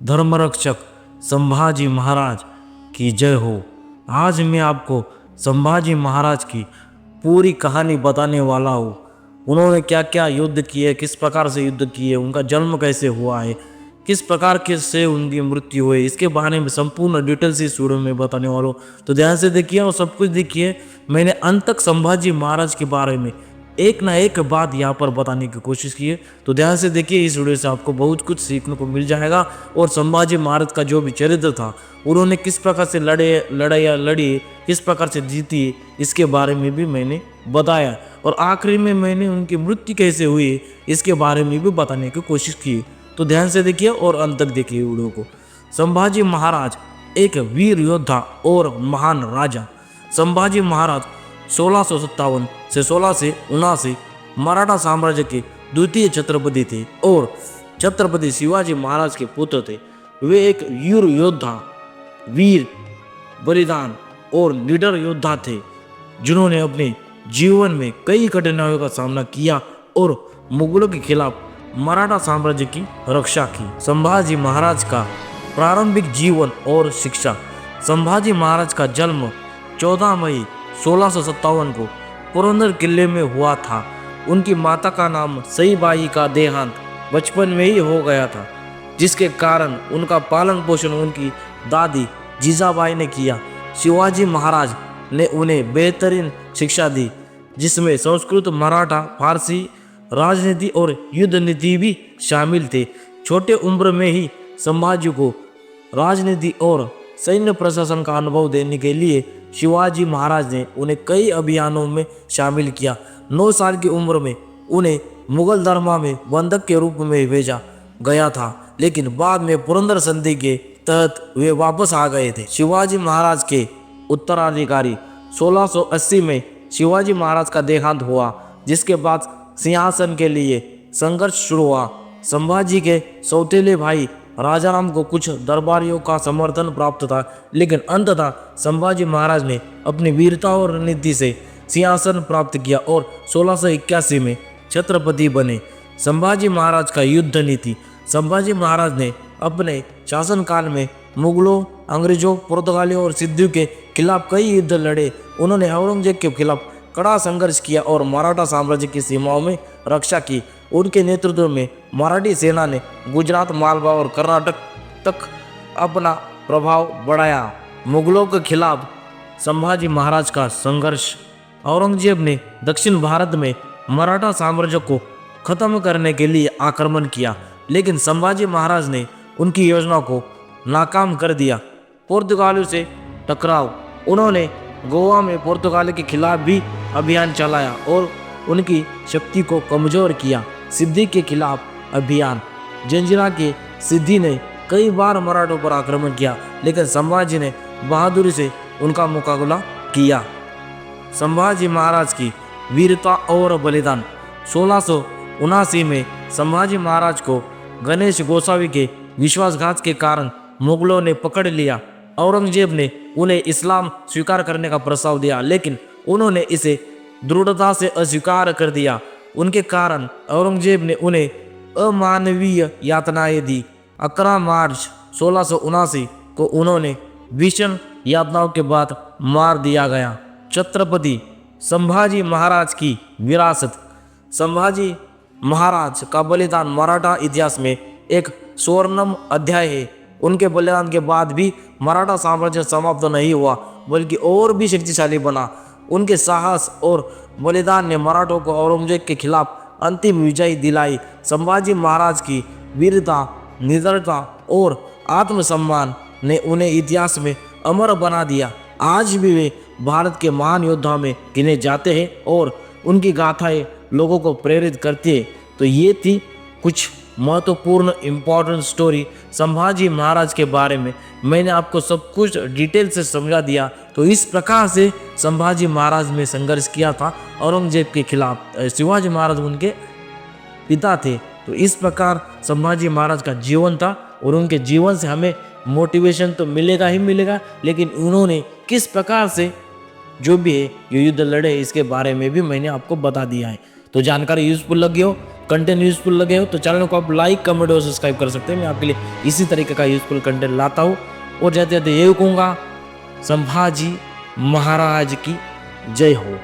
धर्मरक्षक संभाजी महाराज की जय हो। आज मैं आपको संभाजी महाराज की पूरी कहानी बताने वाला हूँ। उन्होंने क्या क्या युद्ध किए, किस प्रकार से युद्ध किए, उनका जन्म कैसे हुआ है, किस प्रकार के से उनकी मृत्यु हुई, इसके बारे में संपूर्ण डिटेल्स इस वीडियो में बताने वाला हूँ। तो ध्यान से देखिए और सब कुछ देखिए। मैंने अंत तक संभाजी महाराज के बारे में एक ना एक बात यहाँ पर बताने की कोशिश की है। तो ध्यान से देखिए, इस वीडियो से आपको बहुत कुछ सीखने को मिल जाएगा। और संभाजी महाराज का जो भी चरित्र था, उन्होंने किस प्रकार से लड़ाइयाँ लड़ी, किस प्रकार से जीती, इसके बारे में भी मैंने बताया। और आखिरी में मैंने उनकी मृत्यु कैसे हुई, इसके बारे में भी बताने की कोशिश की। तो ध्यान से देखिए और अंत तक देखिए वीडियो को। संभाजी महाराज एक वीर योद्धा और महान राजा। संभाजी महाराज 1657 से 1679 मराठा साम्राज्य के द्वितीय छत्रपति थे और छत्रपति शिवाजी महाराज के पुत्र थे। वे एक वीर योद्धा, वीर, बलिदान और निडर योद्धा थे, जिन्होंने अपने जीवन में कई कठिनाइयों का सामना किया और मुगलों के खिलाफ मराठा साम्राज्य की रक्षा की। संभाजी महाराज का प्रारंभिक जीवन और शिक्षा। संभाजी महाराज का जन्म 14 मई 1657 को पुरंदर किले में हुआ था। उनकी माता का नाम सईबाई का देहांत बचपन में ही हो गया था, जिसके कारण उनका पालन पोषण उनकी दादी जीजाबाई ने किया। शिवाजी महाराज ने उन्हें बेहतरीन शिक्षा दी, जिसमें संस्कृत, मराठा, फारसी, राजनीति और युद्ध नीति भी शामिल थे। छोटे उम्र में ही संभाजी को राजनीति और सैन्य प्रशासन का अनुभव देने के लिए शिवाजी महाराज ने उन्हें कई अभियानों में शामिल किया। 9 साल की उम्र में उन्हें मुगल दरबार में बंधक के रूप में भेजा गया था, लेकिन बाद में पुरंदर संधि के तहत वे वापस आ गए थे। शिवाजी महाराज के उत्तराधिकारी 1680 में शिवाजी महाराज का देहांत हुआ, जिसके बाद सिंहासन के लिए संघर्ष शुरू हुआ। संभाजी के सौतेले भाई राजाराम को कुछ दरबारियों का समर्थन प्राप्त था, लेकिन अंततः संभाजी महाराज ने अपनी वीरता और रणनीति से सिंहासन प्राप्त किया और 1681 में छत्रपति बने। संभाजी महाराज का युद्ध नीति। संभाजी महाराज ने अपने शासनकाल में मुगलों, अंग्रेजों, पुर्तगालियों और सिद्धियों के खिलाफ कई युद्ध लड़े। उन्होंने औरंगजेब के खिलाफ कड़ा संघर्ष किया और मराठा साम्राज्य की सीमाओं में रक्षा की। उनके नेतृत्व में मराठी सेना ने गुजरात, मालवा और कर्नाटक तक अपना प्रभाव बढ़ाया। मुगलों के खिलाफ संभाजी महाराज का संघर्ष। औरंगजेब ने दक्षिण भारत में मराठा साम्राज्य को खत्म करने के लिए आक्रमण किया, लेकिन संभाजी महाराज ने उनकी योजना को नाकाम कर दिया। पुर्तगालियों से टकराव। उन्होंने गोवा में पुर्तगाल के खिलाफ भी अभियान चलाया और उनकी शक्ति को कमजोर किया। सिद्धि के खिलाफ अभियान। जंजीरा के सिद्धि ने कई बार मराठों पर आक्रमण किया, लेकिन संभाजी ने बहादुरी से उनका मुकाबला किया। संभाजी महाराज की वीरता और बलिदान। 1679 में संभाजी महाराज को गणेश गोसावी के विश्वासघात के कारण मुगलों ने पकड़ लिया। औरंगजेब ने उन्हें इस्लाम स्वीकार करने का प्रस्ताव दिया, लेकिन उन्होंने इसे दृढ़ता से अस्वीकार कर दिया। उनके कारण औरंगजेब ने उन्हें अमानवीय यातनाएं दी। 11 मार्च 1679 को उन्होंने भीषण यातनाओं के बाद मार दिया गया। छत्रपति संभाजी महाराज की विरासत। संभाजी महाराज का बलिदान मराठा इतिहास में एक स्वर्णिम अध्याय है। उनके बलिदान के बाद भी मराठा साम्राज्य समाप्त नहीं हुआ, बल्कि और भी शक्तिशाली बना। उनके साहस और बलिदान ने मराठों को औरंगजेब के खिलाफ अंतिम विजय दिलाई। संभाजी महाराज की वीरता, निडरता और आत्मसम्मान ने उन्हें इतिहास में अमर बना दिया। आज भी वे भारत के महान योद्धा में गिने जाते हैं और उनकी गाथाएं लोगों को प्रेरित करती है। तो ये थी कुछ महत्वपूर्ण इम्पोर्टेंट स्टोरी संभाजी महाराज के बारे में। मैंने आपको सब कुछ डिटेल से समझा दिया। तो इस प्रकार से संभाजी महाराज ने संघर्ष किया था औरंगजेब के खिलाफ। शिवाजी महाराज उनके पिता थे। तो इस प्रकार संभाजी महाराज का जीवन था और उनके जीवन से हमें मोटिवेशन तो मिलेगा ही मिलेगा, लेकिन उन्होंने किस प्रकार से जो भी है ये युद्ध लड़े, इसके बारे में भी मैंने आपको बता दिया है। तो जानकारी यूजफुल लगी हो कंटेंट यूजफुल लगे हो तो चैनल को आप लाइक कमेंट और सब्सक्राइब कर सकते हैं। मैं आपके लिए इसी तरीके का यूजफुल कंटेंट लाता हूँ। और जाते जाते ये कहूँगा, संभाजी महाराज की जय हो।